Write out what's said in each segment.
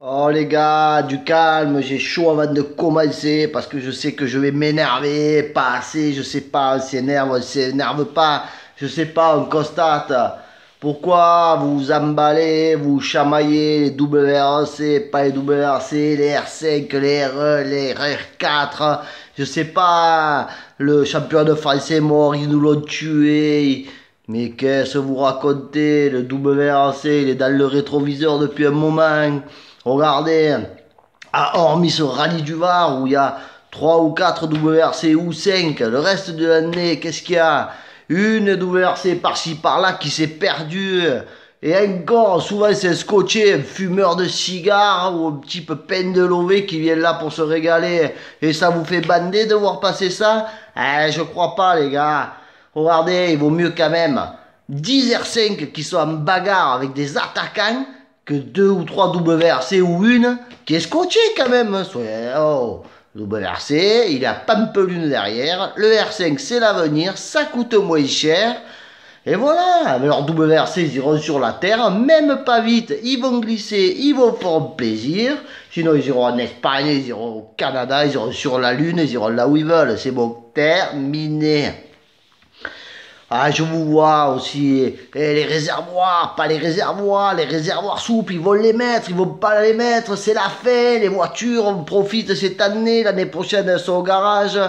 Oh les gars, du calme, j'ai chaud avant de commencer parce que je sais que je vais m'énerver, pas assez, je sais pas, on s'énerve pas, je sais pas, on constate. Pourquoi vous vous emballez, vous chamaillez les WRC, pas les WRC, les R5, les RE, les R4, je sais pas, le champion de France est mort, ils nous l'ont tué. Mais qu'est-ce que vous racontez? Le WRC, il est dans le rétroviseur depuis un moment. Regardez, hormis ce rallye du Var où il y a 3 ou 4 WRC ou 5, le reste de l'année, qu'est-ce qu'il y a? Une WRC par-ci par-là qui s'est perdue. Et encore, souvent c'est un scotché, un fumeur de cigares ou un type peine de lové qui vient là pour se régaler. Et ça vous fait bander de voir passer ça? Je crois pas les gars. Regardez, il vaut mieux quand même 10 R5 qui sont en bagarre avec des attaquants que 2 ou 3 WRC ou une qui est scotché quand même. Oh, WRC, il a Pampelune derrière. Le R5, c'est l'avenir, ça coûte moins cher. Et voilà, mais leurs WRC, ils iront sur la terre, même pas vite, ils vont glisser, ils vont faire plaisir. Sinon, ils iront en Espagne, ils iront au Canada, ils iront sur la Lune, ils iront là où ils veulent. C'est bon, terminé. Ah, je vous vois aussi, les réservoirs, pas les réservoirs souples, ils vont les mettre, ils vont pas les mettre, c'est la fin, les voitures, on profite cette année, l'année prochaine elles sont au garage.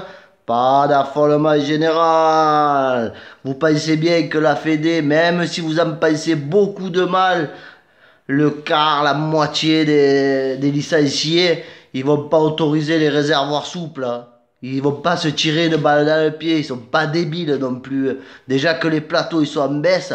Pas d'affolement général. Vous pensez bien que la Fédé, même si vous en pensez beaucoup de mal, le quart, la moitié des licenciés, ils vont pas autoriser les réservoirs souples, hein. Ils vont pas se tirer une balle dans le pied, ils sont pas débiles non plus. Déjà que les plateaux ils sont en baisse.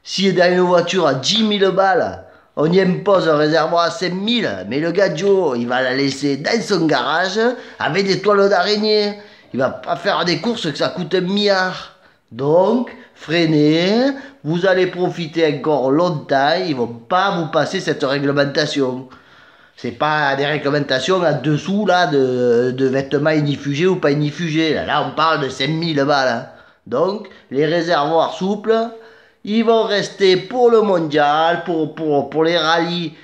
Si dans une voiture à 10 000 balles, on y impose un réservoir à 5 000, mais le gars Joe, il va la laisser dans son garage avec des toiles d'araignée. Il va pas faire des courses que ça coûte 1 milliard. Donc, freinez, vous allez profiter encore longtemps, ils vont pas vous passer cette réglementation. C'est pas des réglementations en dessous là de vêtements inifugés ou pas inifugés. Là, on parle de 5 000 balles, hein. Donc, les réservoirs souples, ils vont rester pour le mondial, pour les rallyes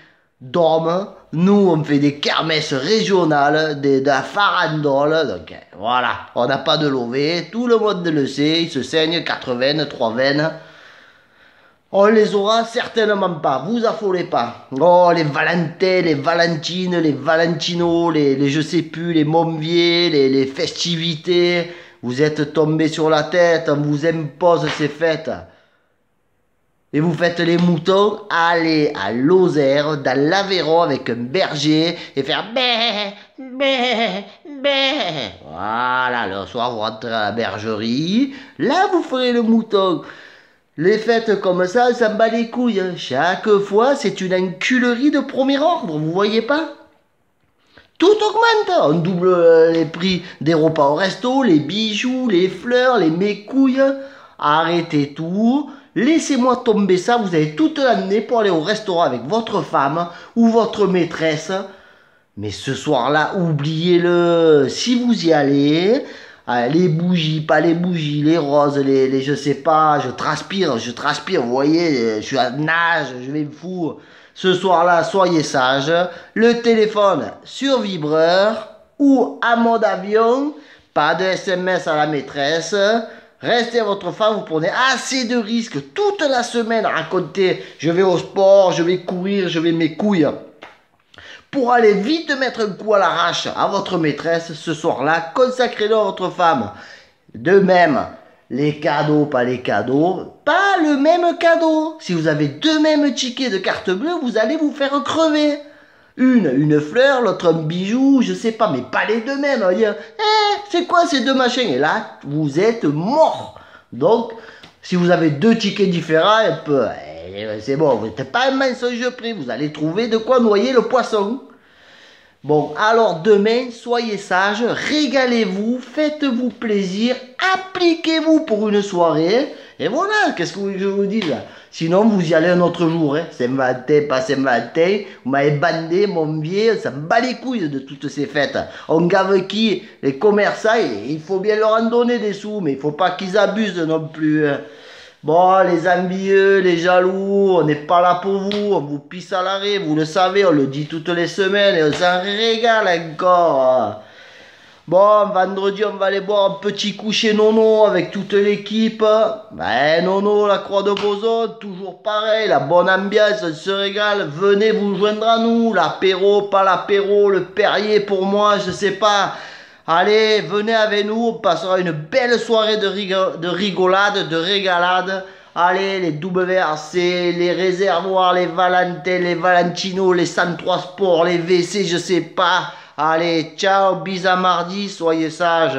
d'hommes. Nous, on fait des kermesses régionales, de la farandole. Donc, voilà, on n'a pas de lové. Tout le monde le sait, il se saigne 4 veines, 3 veines. On les aura certainement pas, vous affolez pas. Oh, les Valentin, les Valentines, les Valentino, les je sais plus, les Momvier, les festivités. Vous êtes tombés sur la tête, on vous impose ces fêtes. Et vous faites les moutons, allez à Lozère, dans l'Aveyron avec un berger et faire bé, bé, bé. Voilà, le soir vous rentrez à la bergerie, là vous ferez le mouton. Les fêtes comme ça bat les couilles, hein. Chaque fois, c'est une enculerie de premier ordre, vous voyez pas? Tout augmente. On double les prix des repas au resto, les bijoux, les fleurs, les mécouilles. Arrêtez tout. Laissez-moi tomber ça. Vous avez toute l'année pour aller au restaurant avec votre femme ou votre maîtresse. Mais ce soir-là, oubliez-le. Si vous y allez, les bougies, pas les bougies, les roses, les je sais pas, je transpire, vous voyez, je suis à nage, je vais me foutre. Ce soir-là, soyez sages, le téléphone sur vibreur ou à mode avion, pas de SMS à la maîtresse, restez à votre femme, vous prenez assez de risques toute la semaine à raconter, je vais au sport, je vais courir, je vais mes couilles. Pour aller vite mettre un coup à l'arrache à votre maîtresse, ce soir-là, consacrez-le à votre femme. De même, les cadeaux, pas le même cadeau. Si vous avez deux mêmes tickets de carte bleue, vous allez vous faire crever. Une fleur, l'autre un bijou, je sais pas, mais pas les deux mêmes. C'est quoi ces deux machins? Et là, vous êtes mort. Donc, si vous avez deux tickets différents, c'est bon, vous n'êtes pas un mensonge pris, vous allez trouver de quoi noyer le poisson. Bon, alors demain, soyez sages, régalez-vous, faites-vous plaisir, appliquez-vous pour une soirée, et voilà, qu'est-ce que je vous dis là? Sinon, vous y allez un autre jour, hein. Saint-Valentin, pas Saint-Valentin, vous m'avez bandé, mon vieux, ça me bat les couilles de toutes ces fêtes. On gave qui? Les commerçants, il faut bien leur en donner des sous, mais il faut pas qu'ils abusent non plus, hein. Bon, les envieux, les jaloux, on n'est pas là pour vous, on vous pisse à l'arrêt, vous le savez, on le dit toutes les semaines et on s'en régale encore. Bon, vendredi, on va aller boire un petit coup chez Nono avec toute l'équipe. Ben, Nono, la Croix de Boson, toujours pareil, la bonne ambiance, on se régale. Venez vous joindre à nous, l'apéro, pas l'apéro, le Perrier pour moi, je sais pas. Allez, venez avec nous, on passera une belle soirée de rigolade, de régalade. Allez, les WRC, les réservoirs, les Valentin, les Valentino, les 103 Sport, les WC, je sais pas. Allez, ciao, bis à mardi, soyez sages.